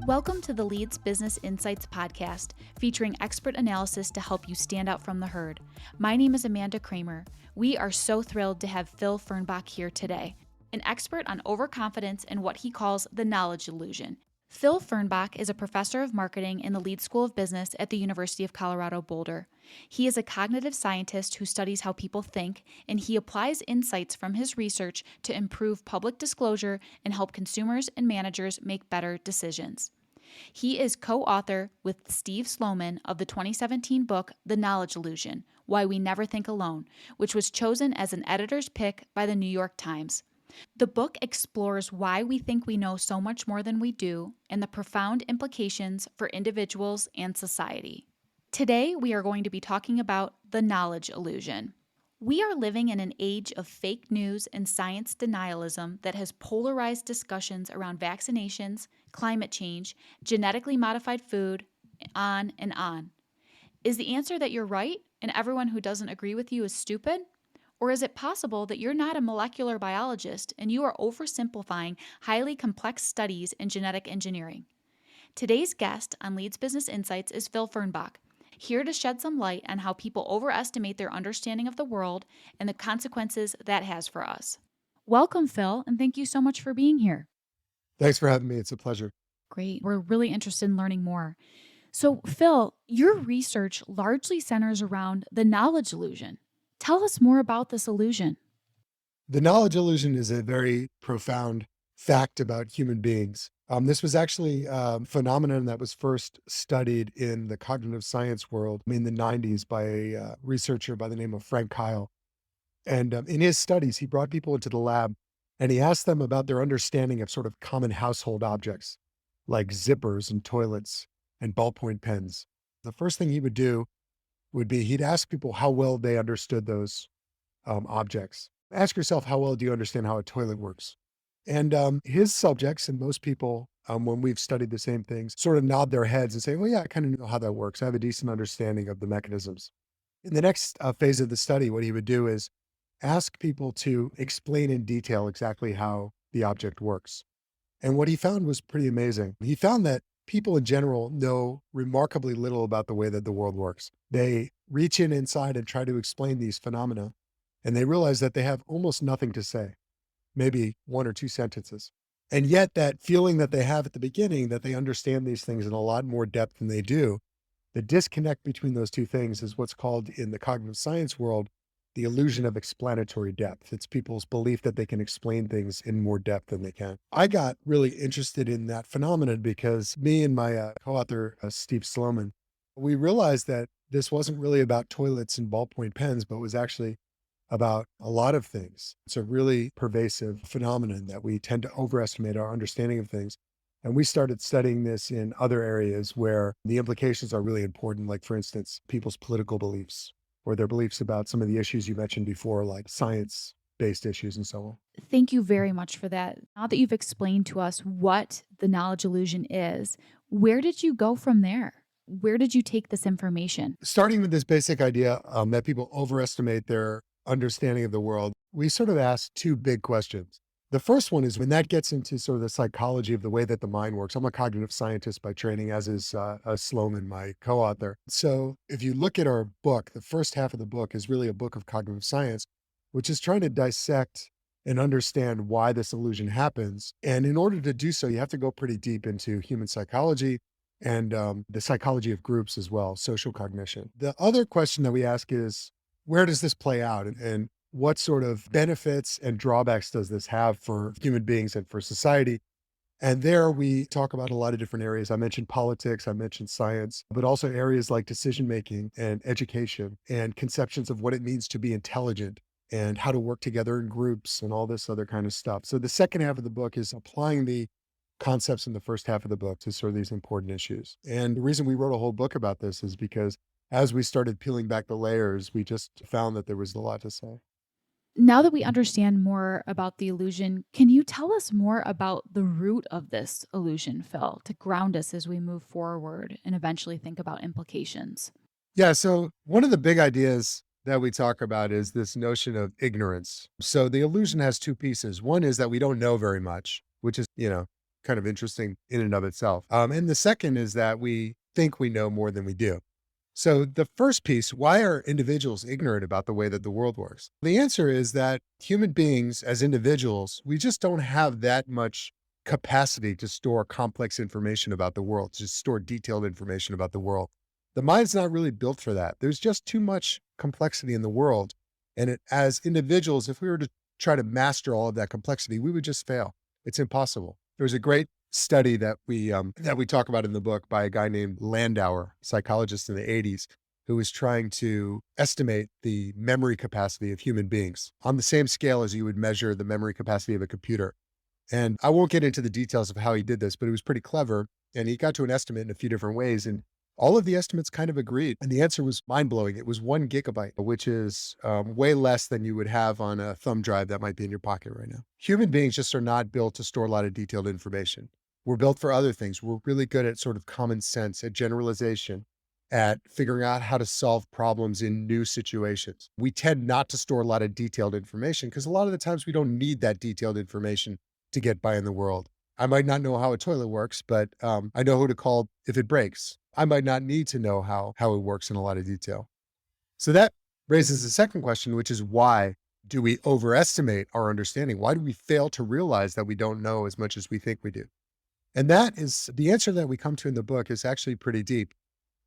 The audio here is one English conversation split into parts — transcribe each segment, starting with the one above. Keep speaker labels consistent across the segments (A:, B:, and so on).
A: Welcome to the Leeds Business Insights podcast, featuring expert analysis to help you stand out from the herd. My name is Amanda Kramer. We are so thrilled to have Phil Fernbach here today, an expert on overconfidence and what he calls the knowledge illusion. Phil Fernbach is a professor of marketing in the Leeds School of Business at the University of Colorado Boulder. He is a cognitive scientist who studies how people think, and he applies insights from his research to improve public disclosure and help consumers and managers make better decisions. He is co-author with Steve Sloman of the 2017 book, The Knowledge Illusion: Why We Never Think Alone, which was chosen as an editor's pick by the New York Times. The book explores why we think we know so much more than we do and the profound implications for individuals and society. Today, we are going to be talking about the knowledge illusion. We are living in an age of fake news and science denialism that has polarized discussions around vaccinations, climate change, genetically modified food, on and on. Is the answer that you're right and everyone who doesn't agree with you is stupid? Or is it possible that you're not a molecular biologist and you are oversimplifying highly complex studies in genetic engineering? Today's guest on Leeds Business Insights is Phil Fernbach, here to shed some light on how people overestimate their understanding of the world and the consequences that has for us. Welcome, Phil, and thank you so much for being here.
B: Thanks for having me. It's a pleasure.
A: Great. We're really interested in learning more. So, Phil, your research largely centers around the knowledge illusion. Tell us more about this illusion.
B: The knowledge illusion is a very profound fact about human beings. This was actually a phenomenon that was first studied in the cognitive science world in the 90s by a researcher by the name of Frank Kyle. And in his studies, he brought people into the lab and he asked them about their understanding of sort of common household objects like zippers and toilets and ballpoint pens. The first thing he would do would be he'd ask people how well they understood those objects. Ask yourself, how well do you understand how a toilet works? And his subjects and most people, when we've studied the same things, sort of nod their heads and say, well, yeah, I kind of know how that works. I have a decent understanding of the mechanisms. In the next phase of the study, what he would do is ask people to explain in detail exactly how the object works. And what he found was pretty amazing. He found that people in general know remarkably little about the way that the world works. They reach in inside and try to explain these phenomena, and they realize that they have almost nothing to say, maybe one or two sentences. And yet that feeling that they have at the beginning, that they understand these things in a lot more depth than they do, the disconnect between those two things is what's called in the cognitive science world, the illusion of explanatory depth. It's people's belief that they can explain things in more depth than they can. I got really interested in that phenomenon because me and my co-author, Steve Sloman, we realized that this wasn't really about toilets and ballpoint pens, but was actually about a lot of things. It's a really pervasive phenomenon that we tend to overestimate our understanding of things. And we started studying this in other areas where the implications are really important, like, for instance, people's political beliefs or their beliefs about some of the issues you mentioned before, like science-based issues and so on.
A: Thank you very much for that. Now that you've explained to us what the knowledge illusion is, where did you go from there? Where did you take this information?
B: Starting with this basic idea that people overestimate their understanding of the world, we sort of asked two big questions. The first one is when that gets into sort of the psychology of the way that the mind works. I'm a cognitive scientist by training, as is Sloman, my co-author. So if you look at our book, the first half of the book is really a book of cognitive science, which is trying to dissect and understand why this illusion happens. And in order to do so, you have to go pretty deep into human psychology and the psychology of groups as well, social cognition. The other question that we ask is, where does this play out? And what sort of benefits and drawbacks does this have for human beings and for society? And there we talk about a lot of different areas. I mentioned politics, I mentioned science, but also areas like decision-making and education and conceptions of what it means to be intelligent and how to work together in groups and all this other kind of stuff. So the second half of the book is applying the concepts in the first half of the book to sort of these important issues. And the reason we wrote a whole book about this is because as we started peeling back the layers, we just found that there was a lot to say.
A: Now that we understand more about the illusion, can you tell us more about the root of this illusion, Phil, to ground us as we move forward and eventually think about implications?
B: Yeah, so one of the big ideas that we talk about is this notion of ignorance. So the illusion has two pieces. One is that we don't know very much, which is, kind of interesting in and of itself. And the second is that we think we know more than we do. So the first piece, why are individuals ignorant about the way that the world works? The answer is that human beings as individuals, we just don't have that much capacity to store complex information about the world, to store detailed information about the world. The mind's not really built for that. There's just too much complexity in the world. And as individuals, if we were to try to master all of that complexity, we would just fail. It's impossible. There's a great study that we talk about in the book by a guy named Landauer, psychologist in the 80s, who was trying to estimate the memory capacity of human beings on the same scale as you would measure the memory capacity of a computer. And I won't get into the details of how he did this, but it was pretty clever. And he got to an estimate in a few different ways. And all of the estimates kind of agreed. And the answer was mind blowing. It was 1 gigabyte, which is way less than you would have on a thumb drive that might be in your pocket right now. Human beings just are not built to store a lot of detailed information. We're built for other things. We're really good at sort of common sense, at generalization, at figuring out how to solve problems in new situations. We tend not to store a lot of detailed information because a lot of the times we don't need that detailed information to get by in the world. I might not know how a toilet works, but I know who to call if it breaks. I might not need to know how it works in a lot of detail. So that raises the second question, which is why do we overestimate our understanding? Why do we fail to realize that we don't know as much as we think we do? And that is the answer that we come to in the book is actually pretty deep.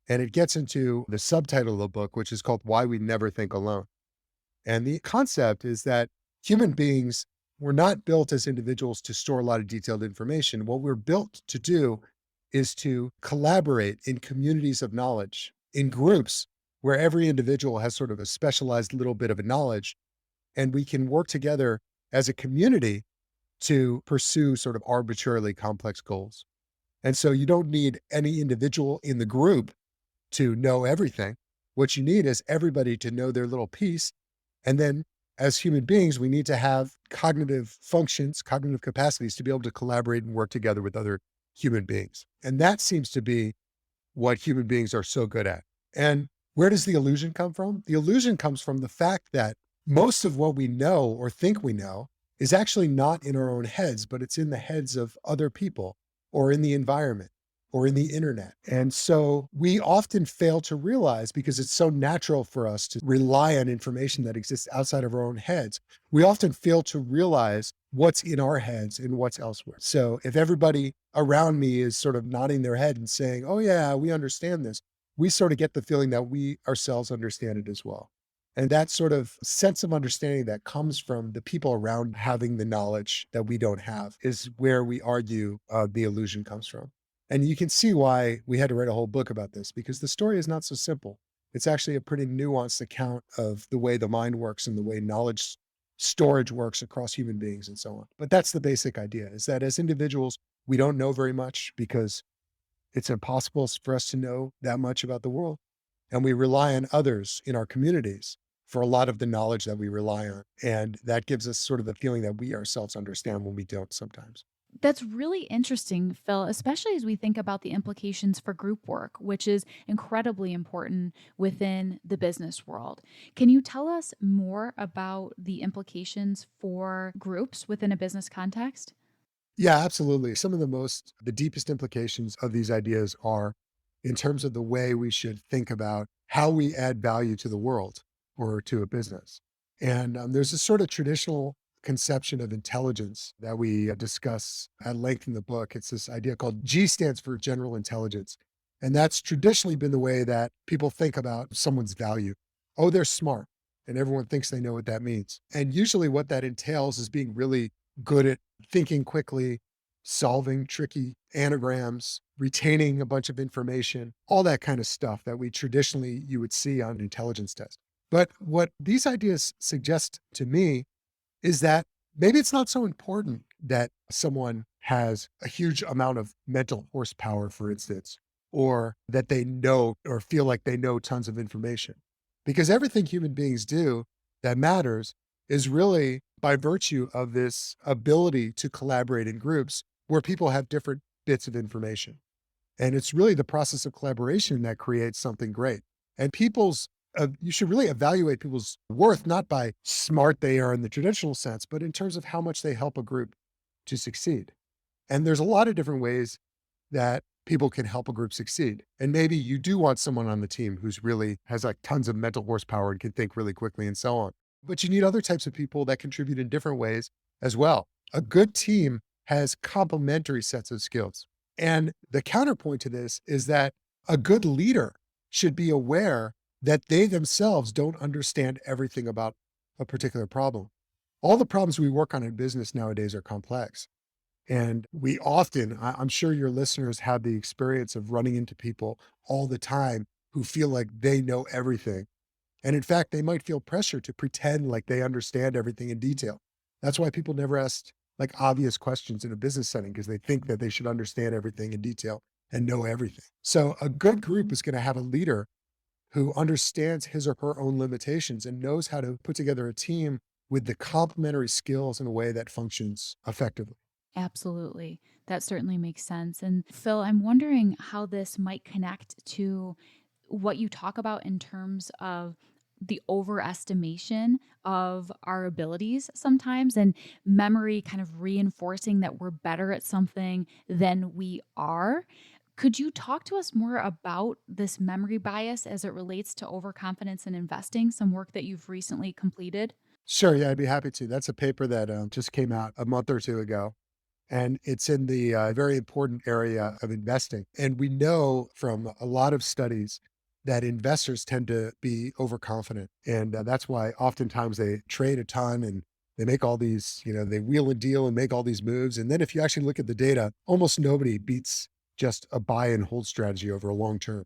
B: And it gets into the subtitle of the book, which is called Why We Never Think Alone. And the concept is that human beings were not built as individuals to store a lot of detailed information. What we're built to do is to collaborate in communities of knowledge, in groups where every individual has sort of a specialized little bit of a knowledge, and we can work together as a community to pursue sort of arbitrarily complex goals. And so you don't need any individual in the group to know everything. What you need is everybody to know their little piece. And then as human beings, we need to have cognitive functions, cognitive capacities to be able to collaborate and work together with other human beings. And that seems to be what human beings are so good at. And where does the illusion come from? The illusion comes from the fact that most of what we know or think we know is actually not in our own heads, but it's in the heads of other people or in the environment or in the internet. And so we often fail to realize, because it's so natural for us to rely on information that exists outside of our own heads, we often fail to realize what's in our heads and what's elsewhere. So if everybody around me is sort of nodding their head and saying, oh yeah, we understand this, we sort of get the feeling that we ourselves understand it as well. And that sort of sense of understanding that comes from the people around having the knowledge that we don't have is where we argue the illusion comes from. And you can see why we had to write a whole book about this, because the story is not so simple. It's actually a pretty nuanced account of the way the mind works and the way knowledge storage works across human beings and so on. But that's the basic idea, is that as individuals, we don't know very much because it's impossible for us to know that much about the world. And we rely on others in our communities for a lot of the knowledge that we rely on. And that gives us sort of the feeling that we ourselves understand when we don't sometimes.
A: That's really interesting, Phil, especially as we think about the implications for group work, which is incredibly important within the business world. Can you tell us more about the implications for groups within a business context?
B: Yeah, absolutely. Some of the deepest implications of these ideas are in terms of the way we should think about how we add value to the world or to a business. And there's a sort of traditional conception of intelligence that we discuss at length in the book. It's this idea called G stands for general intelligence. And that's traditionally been the way that people think about someone's value. Oh, they're smart. And everyone thinks they know what that means. And usually what that entails is being really good at thinking quickly, solving tricky anagrams, retaining a bunch of information, all that kind of stuff that we traditionally you would see on an intelligence test. But what these ideas suggest to me is that maybe it's not so important that someone has a huge amount of mental horsepower, for instance, or that they know or feel like they know tons of information. Because everything human beings do that matters is really by virtue of this ability to collaborate in groups where people have different bits of information. And it's really the process of collaboration that creates something great. And you should really evaluate people's worth, not by smart they are in the traditional sense, but in terms of how much they help a group to succeed. And there's a lot of different ways that people can help a group succeed. And maybe you do want someone on the team who's really has like tons of mental horsepower and can think really quickly and so on. But you need other types of people that contribute in different ways as well. A good team has complementary sets of skills. And the counterpoint to this is that a good leader should be aware that they themselves don't understand everything about a particular problem. All the problems we work on in business nowadays are complex. And we often, I'm sure your listeners have the experience of running into people all the time who feel like they know everything. And in fact, they might feel pressure to pretend like they understand everything in detail. That's why people never ask like obvious questions in a business setting because they think that they should understand everything in detail and know everything. So a good group is going to have a leader who understands his or her own limitations and knows how to put together a team with the complementary skills in a way that functions effectively.
A: Absolutely. That certainly makes sense. And Phil, I'm wondering how this might connect to what you talk about in terms of the overestimation of our abilities sometimes, and memory kind of reinforcing that we're better at something than we are. Could you talk to us more about this memory bias as it relates to overconfidence in investing, some work that you've recently completed?
B: Sure, yeah, I'd be happy to. That's a paper that just came out a month or two ago, and it's in the very important area of investing. And we know from a lot of studies that investors tend to be overconfident. And that's why oftentimes they trade a ton and they make all these, they wheel and deal and make all these moves. And then if you actually look at the data, almost nobody beats just a buy and hold strategy over a long term.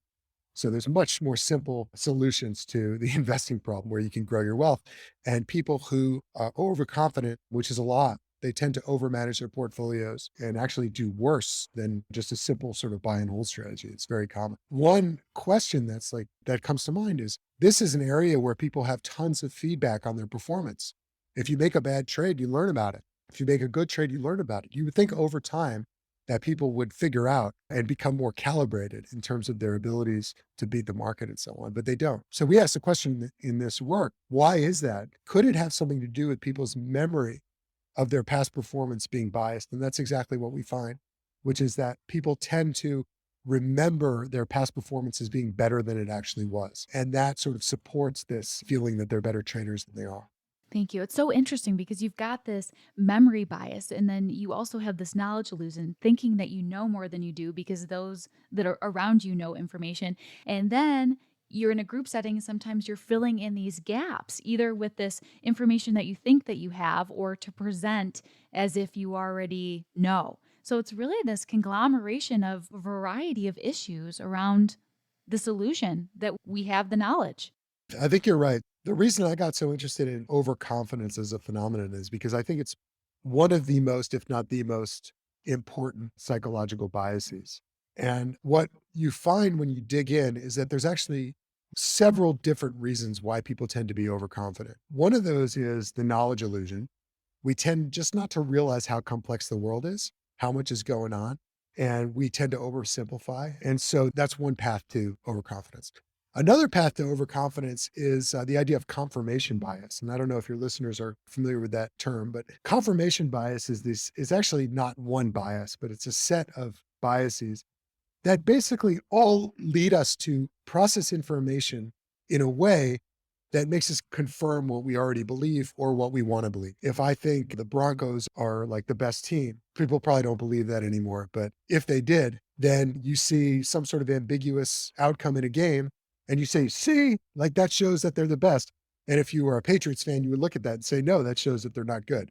B: So there's much more simple solutions to the investing problem where you can grow your wealth. And people who are overconfident, which is a lot, they tend to overmanage their portfolios and actually do worse than just a simple sort of buy and hold strategy. It's very common. One question that comes to mind is this is an area where people have tons of feedback on their performance. If you make a bad trade, you learn about it. If you make a good trade, you learn about it. You would think over time that people would figure out and become more calibrated in terms of their abilities to beat the market and so on, but they don't. So we asked the question in this work, why is that? Could it have something to do with people's memory of their past performance being biased? And that's exactly what we find, which is that people tend to remember their past performance as being better than it actually was. And that sort of supports this feeling that they're better traders than they are.
A: Thank you. It's so interesting because you've got this memory bias, and then you also have this knowledge illusion, thinking that you know more than you do because those that are around you know information. And then you're in a group setting, and sometimes you're filling in these gaps, either with this information that you think that you have or to present as if you already know. So it's really this conglomeration of a variety of issues around this illusion that we have the knowledge.
B: I think you're right. The reason I got so interested in overconfidence as a phenomenon is because I think it's one of the most, if not the most important psychological biases. And what you find when you dig in is that there's actually several different reasons why people tend to be overconfident. One of those is the knowledge illusion. We tend just not to realize how complex the world is, how much is going on, and we tend to oversimplify. And so that's one path to overconfidence. Another path to overconfidence is the idea of confirmation bias. And I don't know if your listeners are familiar with that term, but confirmation bias is actually not one bias, but it's a set of biases that basically all lead us to process information in a way that makes us confirm what we already believe or what we want to believe. If I think the Broncos are like the best team, people probably don't believe that anymore. But if they did, then you see some sort of ambiguous outcome in a game and you say, see, like that shows that they're the best. And if you were a Patriots fan, you would look at that and say, no, that shows that they're not good.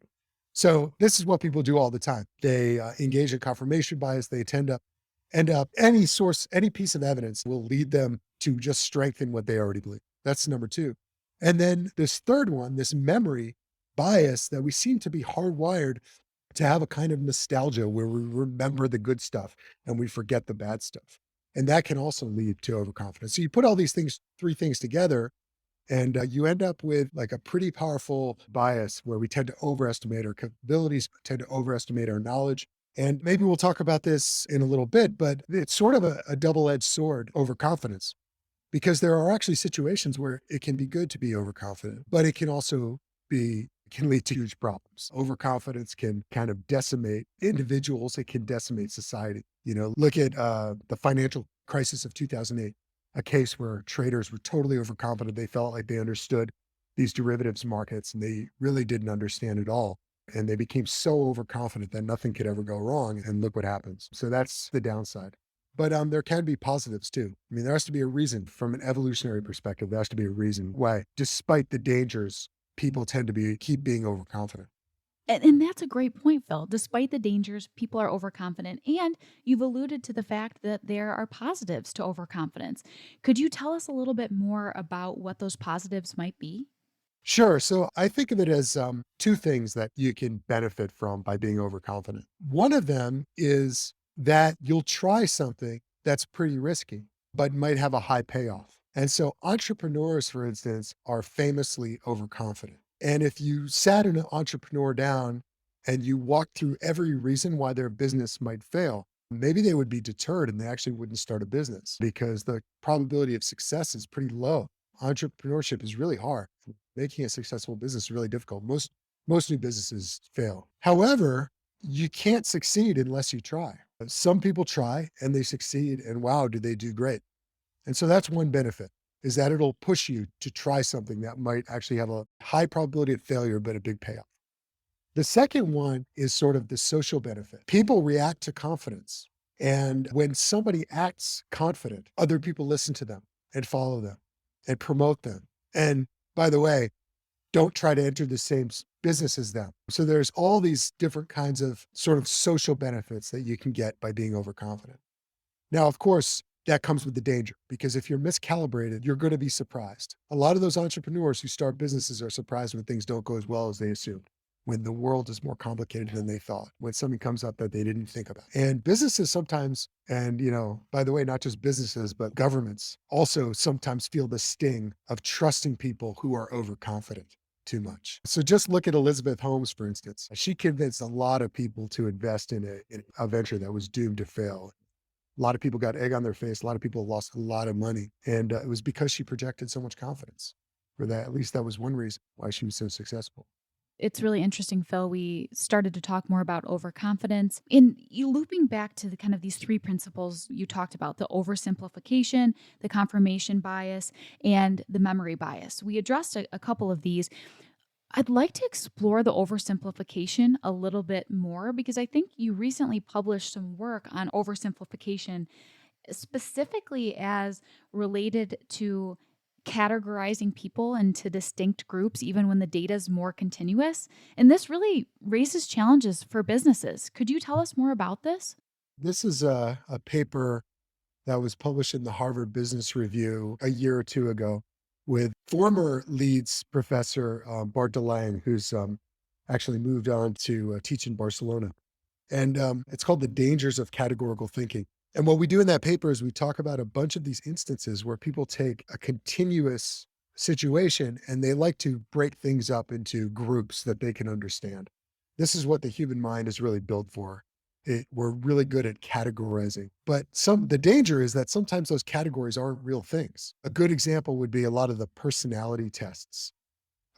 B: So this is what people do all the time. They engage in confirmation bias. They tend to end up any source, any piece of evidence will lead them to just strengthen what they already believe. That's number two. And then this third one, this memory bias that we seem to be hardwired to have a kind of nostalgia where we remember the good stuff and we forget the bad stuff. And that can also lead to overconfidence. So you put all these things, three things together, and you end up with like a pretty powerful bias where we tend to overestimate our capabilities, tend to overestimate our knowledge. And maybe we'll talk about this in a little bit, but it's sort of a double-edged sword, overconfidence, because there are actually situations where it can be good to be overconfident, but it can also be can lead to huge problems. Overconfidence can kind of decimate individuals. It can decimate society. Look at the financial crisis of 2008, a case where traders were totally overconfident. They felt like they understood these derivatives markets and they really didn't understand at all. And they became so overconfident that nothing could ever go wrong. And look what happens. So that's the downside. But there can be positives too. I mean, there has to be a reason from an evolutionary perspective. There has to be a reason why, despite the dangers, people tend to keep being overconfident.
A: And that's a great point, Phil. Despite the dangers, people are overconfident. And you've alluded to the fact that there are positives to overconfidence. Could you tell us a little bit more about what those positives might be?
B: Sure. So I think of it as two things that you can benefit from by being overconfident. One of them is that you'll try something that's pretty risky, but might have a high payoff. And so entrepreneurs, for instance, are famously overconfident. And if you sat an entrepreneur down and you walked through every reason why their business might fail, maybe they would be deterred and they actually wouldn't start a business because the probability of success is pretty low. Entrepreneurship is really hard. Making a successful business is really difficult. Most new businesses fail. However, you can't succeed unless you try. Some people try and they succeed, and wow, do they do great. And so that's one benefit, is that it'll push you to try something that might actually have a high probability of failure, but a big payoff. The second one is sort of the social benefit. People react to confidence. And when somebody acts confident, other people listen to them and follow them and promote them. And by the way, don't try to enter the same business as them. So there's all these different kinds of sort of social benefits that you can get by being overconfident. Now, of course, that comes with the danger because if you're miscalibrated, you're going to be surprised. A lot of those entrepreneurs who start businesses are surprised when things don't go as well as they assumed, when the world is more complicated than they thought, when something comes up that they didn't think about. And businesses sometimes, and by the way, not just businesses, but governments also sometimes feel the sting of trusting people who are overconfident too much. So just look at Elizabeth Holmes, for instance. She convinced a lot of people to invest in a venture that was doomed to fail. A lot of people got egg on their face. A lot of people lost a lot of money. And it was because she projected so much confidence. For that, at least that was one reason why she was so successful.
A: It's really interesting, Phil. We started to talk more about overconfidence. In you looping back to the kind of these three principles you talked about, the oversimplification, the confirmation bias, and the memory bias. We addressed a couple of these. I'd like to explore the oversimplification a little bit more because I think you recently published some work on oversimplification, specifically as related to categorizing people into distinct groups, even when the data is more continuous. And this really raises challenges for businesses. Could you tell us more about this?
B: This is a paper that was published in the Harvard Business Review a year or two ago with former Leeds professor Bart de Lange, who's actually moved on to teach in Barcelona. And it's called The Dangers of Categorical Thinking. And what we do in that paper is we talk about a bunch of these instances where people take a continuous situation and they like to break things up into groups that they can understand. This is what the human mind is really built for. We're really good at categorizing, but the danger is that sometimes those categories aren't real things. A good example would be a lot of the personality tests,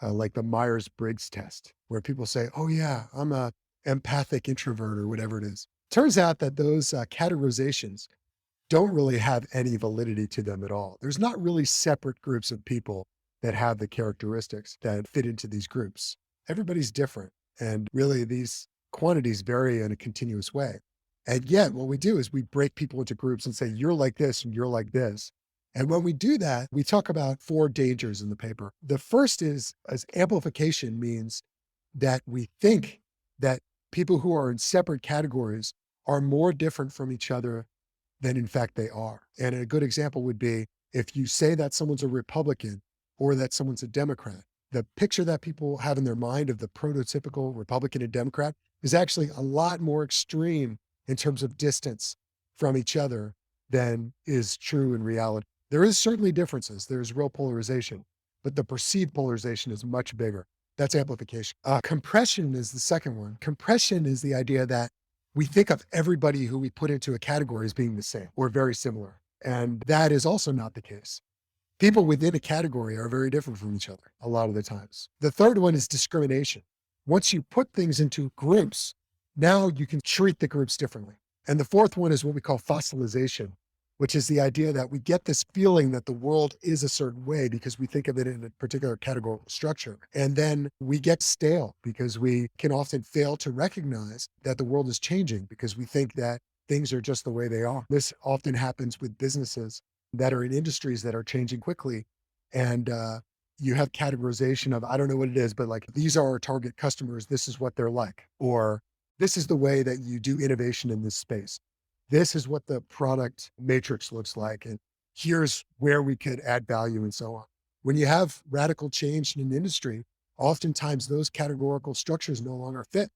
B: like the Myers-Briggs test, where people say, oh yeah, I'm a empathic introvert or whatever it is. Turns out that those categorizations don't really have any validity to them at all. There's not really separate groups of people that have the characteristics that fit into these groups. Everybody's different. And really these quantities vary in a continuous way. And yet what we do is we break people into groups and say, you're like this and you're like this. And when we do that, we talk about four dangers in the paper. The first is as amplification means that we think that people who are in separate categories are more different from each other than in fact they are. And a good example would be if you say that someone's a Republican or that someone's a Democrat, the picture that people have in their mind of the prototypical Republican and Democrat is actually a lot more extreme in terms of distance from each other than is true in reality. There is certainly differences. There's real polarization, but the perceived polarization is much bigger. That's amplification. Compression is the second one. Compression is the idea that we think of everybody who we put into a category as being the same or very similar. And that is also not the case. People within a category are very different from each other a lot of the times. The third one is discrimination. Once you put things into groups, now you can treat the groups differently. And the fourth one is what we call fossilization, which is the idea that we get this feeling that the world is a certain way because we think of it in a particular categorical structure. And then we get stale because we can often fail to recognize that the world is changing because we think that things are just the way they are. This often happens with businesses that are in industries that are changing quickly. And you have categorization of, I don't know what it is, but like, these are our target customers. This is what they're like. Or this is the way that you do innovation in this space. This is what the product matrix looks like. And here's where we could add value and so on. When you have radical change in an industry, oftentimes those categorical structures no longer fit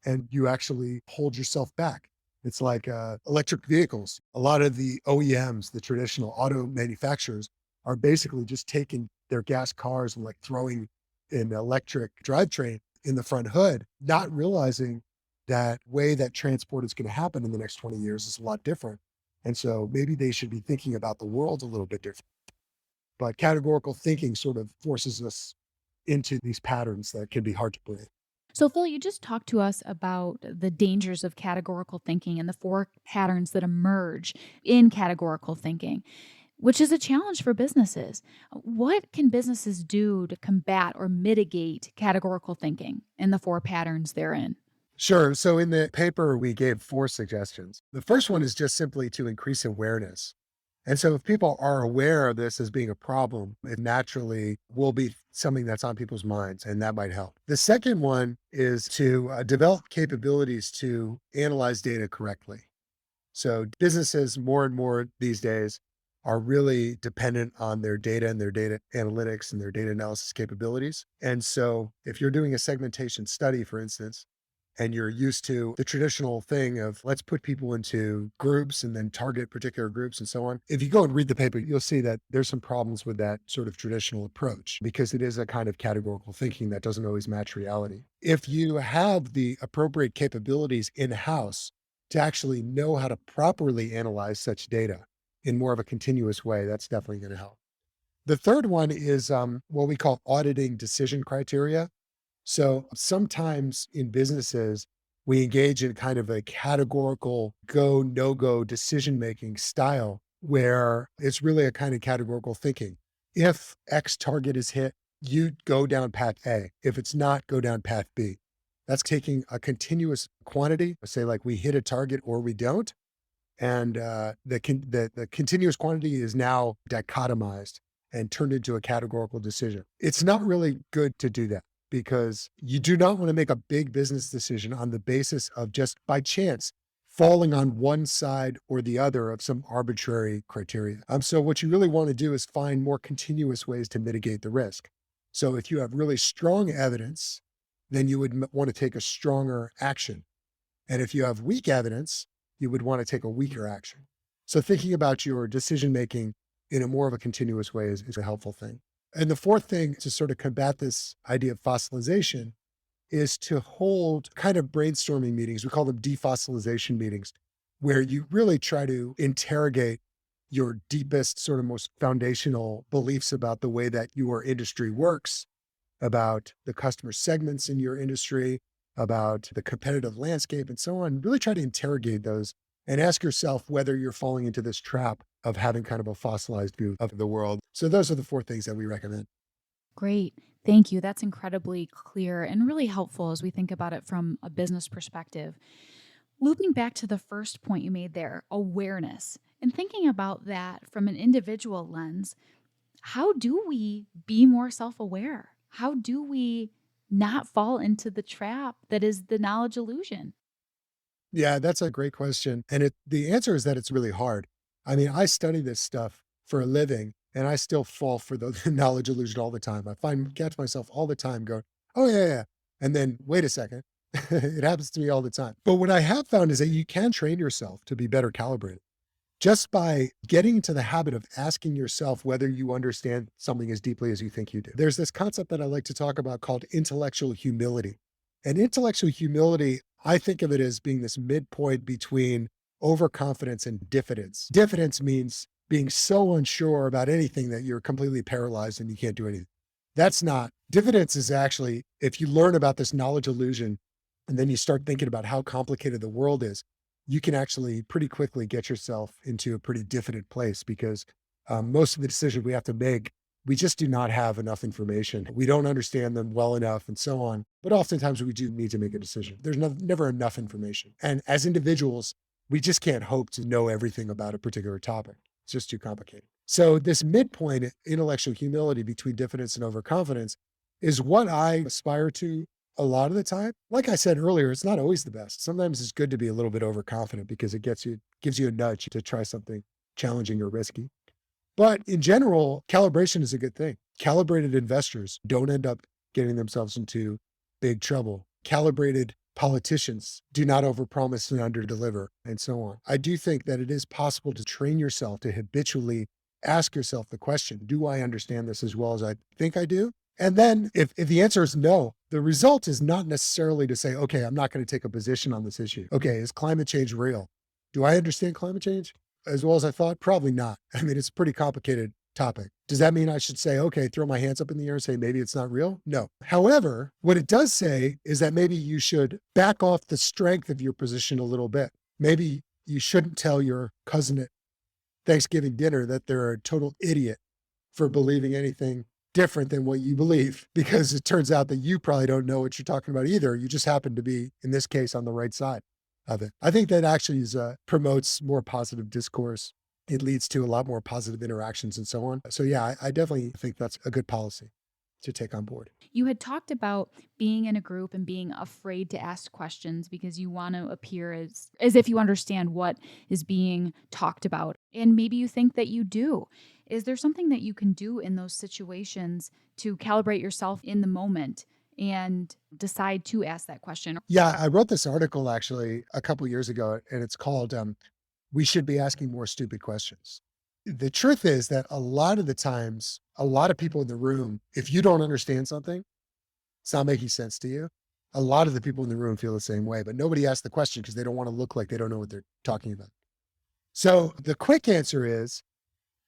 B: and you actually hold yourself back. It's like electric vehicles. A lot of the OEMs, the traditional auto manufacturers, are basically just taking their gas cars and like throwing an electric drivetrain in the front hood, not realizing that way that transport is going to happen in the next 20 years is a lot different. And so maybe they should be thinking about the world a little bit different. But categorical thinking sort of forces us into these patterns that can be hard to break.
A: So, Phil, you just talked to us about the dangers of categorical thinking and the four patterns that emerge in categorical thinking, which is a challenge for businesses. What can businesses do to combat or mitigate categorical thinking and the four patterns therein?
B: Sure. So in the paper, we gave 4 suggestions. The first one is just simply to increase awareness. And so if people are aware of this as being a problem, it naturally will be something that's on people's minds, and that might help. The second one is to develop capabilities to analyze data correctly. So businesses more and more these days are really dependent on their data and their data analytics and their data analysis capabilities. And so if you're doing a segmentation study, for instance, and you're used to the traditional thing of let's put people into groups and then target particular groups and so on. If you go and read the paper, you'll see that there's some problems with that sort of traditional approach because it is a kind of categorical thinking that doesn't always match reality. If you have the appropriate capabilities in-house to actually know how to properly analyze such data in more of a continuous way, that's definitely going to help. The third one is what we call auditing decision criteria. So sometimes in businesses, we engage in kind of a categorical go, no go decision making style where it's really a kind of categorical thinking. If X target is hit, you go down path A. If it's not, go down path B. That's taking a continuous quantity, say like we hit a target or we don't. And the continuous quantity is now dichotomized and turned into a categorical decision. It's not really good to do that because you do not want to make a big business decision on the basis of just by chance falling on one side or the other of some arbitrary criteria. So what you really want to do is find more continuous ways to mitigate the risk. So if you have really strong evidence, then you would want to take a stronger action. And if you have weak evidence, you would want to take a weaker action. So thinking about your decision making in a more of a continuous way is a helpful thing. And the fourth thing to sort of combat this idea of fossilization is to hold kind of brainstorming meetings. We call them defossilization meetings, where you really try to interrogate your deepest, sort of most foundational beliefs about the way that your industry works, about the customer segments in your industry, about the competitive landscape and so on. Really try to interrogate those and ask yourself whether you're falling into this trap of having kind of a fossilized view of the world. So those are the 4 things that we recommend.
A: Great. Thank you. That's incredibly clear and really helpful as we think about it from a business perspective. Looping back to the first point you made there, awareness, and thinking about that from an individual lens, how do we be more self aware? How do we not fall into the trap that is the knowledge illusion?
B: Yeah, that's a great question. And the answer is that it's really hard. I mean, I study this stuff for a living and I still fall for the knowledge illusion all the time. Catch myself all the time going, oh yeah, yeah. And then wait a second. It happens to me all the time. But what I have found is that you can train yourself to be better calibrated just by getting into the habit of asking yourself whether you understand something as deeply as you think you do. There's this concept that I like to talk about called intellectual humility. And intellectual humility, I think of it as being this midpoint between overconfidence and diffidence. Diffidence means being so unsure about anything that you're completely paralyzed and you can't do anything. That's not. Diffidence is actually, if you learn about this knowledge illusion and then you start thinking about how complicated the world is, you can actually pretty quickly get yourself into a pretty diffident place because most of the decisions we have to make, we just do not have enough information. We don't understand them well enough and so on. But oftentimes we do need to make a decision. There's never enough information. And as individuals, we just can't hope to know everything about a particular topic. It's just too complicated. So this midpoint, intellectual humility between diffidence and overconfidence, is what I aspire to a lot of the time. Like I said earlier, it's not always the best. Sometimes it's good to be a little bit overconfident because it gives you a nudge to try something challenging or risky. But in general, calibration is a good thing. Calibrated investors don't end up getting themselves into big trouble. Calibrated politicians do not overpromise and underdeliver, and so on. I do think that it is possible to train yourself to habitually ask yourself the question, do I understand this as well as I think I do? And then if the answer is no, the result is not necessarily to say, okay, I'm not going to take a position on this issue. Okay, is climate change real? Do I understand climate change as well as I thought? Probably not. I mean, it's a pretty complicated topic. Does that mean I should say, okay, throw my hands up in the air and say, maybe it's not real? No. However, what it does say is that maybe you should back off the strength of your position a little bit. Maybe you shouldn't tell your cousin at Thanksgiving dinner that they're a total idiot for believing anything different than what you believe, because it turns out that you probably don't know what you're talking about either. You just happen to be, in this case, on the right side of it. I think that actually promotes more positive discourse. It leads to a lot more positive interactions and so on. So yeah, I definitely think that's a good policy to take on board.
A: You had talked about being in a group and being afraid to ask questions because you want to appear as if you understand what is being talked about. And maybe you think that you do. Is there something that you can do in those situations to calibrate yourself in the moment and decide to ask that question?
B: Yeah, I wrote this article actually a couple years ago, and it's called We Should Be Asking More Stupid Questions. The truth is that a lot of the times, a lot of people in the room, if you don't understand something, it's not making sense to you. A lot of the people in the room feel the same way, but nobody asks the question because they don't want to look like they don't know what they're talking about. So the quick answer is,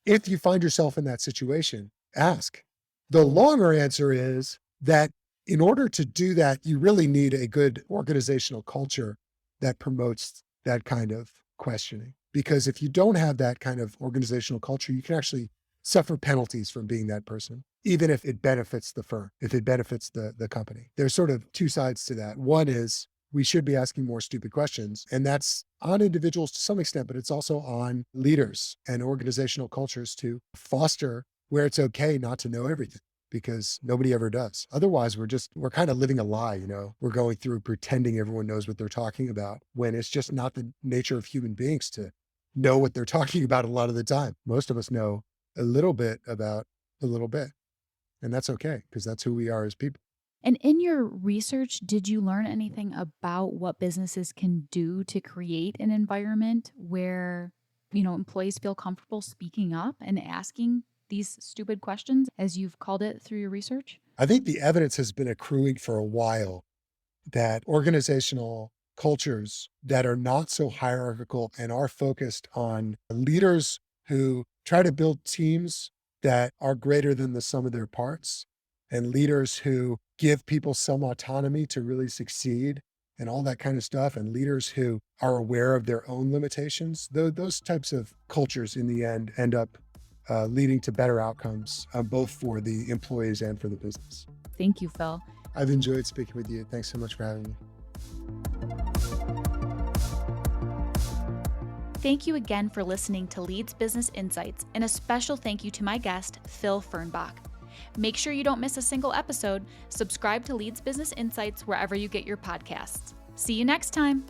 B: if you find yourself in that situation, ask. The longer answer is that in order to do that, you really need a good organizational culture that promotes that kind of questioning. Because if you don't have that kind of organizational culture, you can actually suffer penalties from being that person, even if it benefits the firm, if it benefits the company. There's sort of two sides to that. One is we should be asking more stupid questions, and that's on individuals to some extent, but it's also on leaders and organizational cultures to foster where it's okay not to know everything, because nobody ever does. Otherwise, we're kind of living a lie, you know. We're going through pretending everyone knows what they're talking about when it's just not the nature of human beings to know what they're talking about a lot of the time. Most of us know a little bit about a little bit, and that's okay because that's who we are as people.
A: And in your research, did you learn anything about what businesses can do to create an environment where, employees feel comfortable speaking up and asking these stupid questions, as you've called it through your research?
B: I think the evidence has been accruing for a while that organizational cultures that are not so hierarchical and are focused on leaders who try to build teams that are greater than the sum of their parts, and leaders who give people some autonomy to really succeed and all that kind of stuff, and leaders who are aware of their own limitations. Those types of cultures in the end up leading to better outcomes, both for the employees and for the business.
A: Thank you, Phil.
B: I've enjoyed speaking with you. Thanks so much for having me.
A: Thank you again for listening to Leeds Business Insights, and a special thank you to my guest, Phil Fernbach. Make sure you don't miss a single episode. Subscribe to Leeds Business Insights wherever you get your podcasts. See you next time.